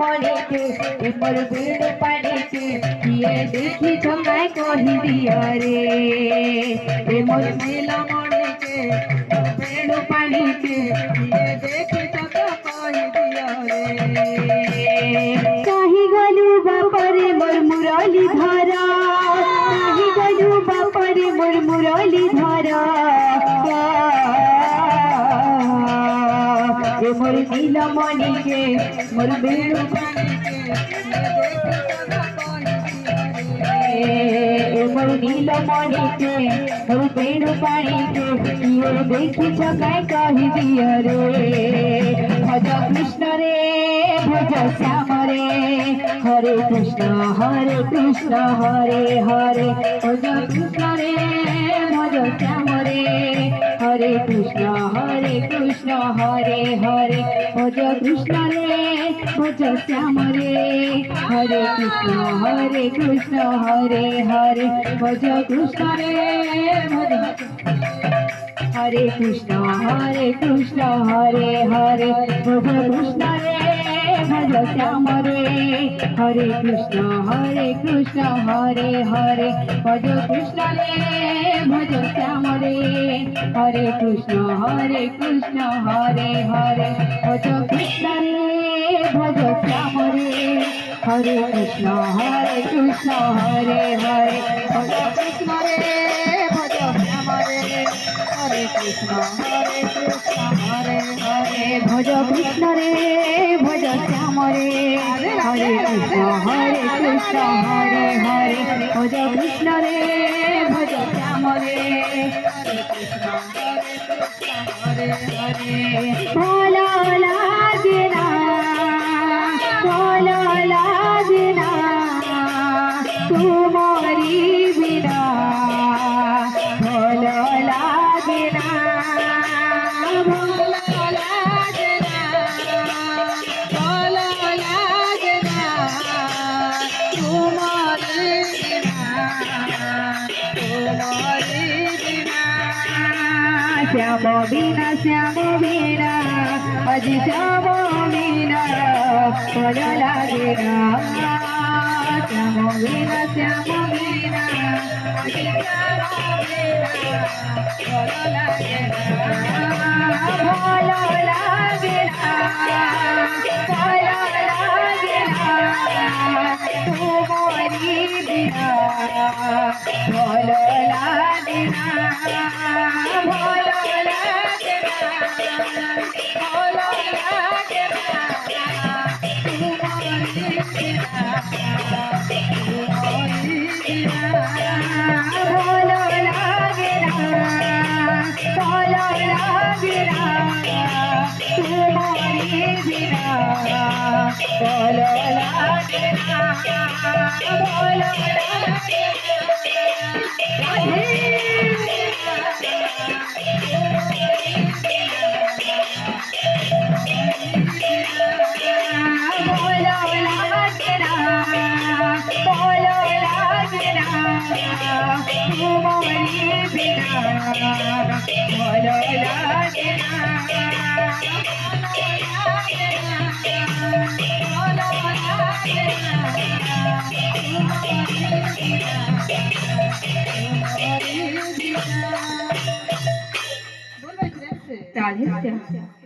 मणि के मोर बेणु पानी के किए देखी छकाय कहि दिया रे मोर नीलमणि के बेणु पानी के किए देखी छका कहि दिया रे कहि गलु बापरे मोर मुरली धारा कहि गलु बापरे मोर मुरली धारा मोर नीलमणि के मोर बेणु पानी के मोर नीलमणि के मोर बेणु पानी के किए देखी छकाय कहि दिया रे भज कृष्ण रे भज श्याम रे हरे कृष्ण हरे हरे भज कृष्ण रे भज श्याम रे हरे कृष्ण हरे हरे भज कृष्ण रे भज श्याम रे हरे कृष्ण हरे हरे भज कृष्ण रे भज हरे कृष्ण हरे हरे भज कृष्ण रे भज श्याम रे हरे कृष्ण हरे हरे भज कृष्ण रे भज श्याम रे हरे कृष्ण हरे हरे भज कृष्ण रे भज श्याम रे हरे कृष्ण हरे हरे भज कृष्ण रे भज श्याम रे हरे कृष्ण हरे भज कृष्ण रे भज श्याम रे हरे कृष्ण हरे भज कृष्ण रे भज श्याम रे हरे कृष्ण हरे भोला लागना तुम्हारी बिना भोला लागना श्याम बिना अजी श्याम बिना भोला लागना श्याम बिना अजी श्याम बिना भोला लागना तुम्हारी बिना भोला लागना राधे श्याम।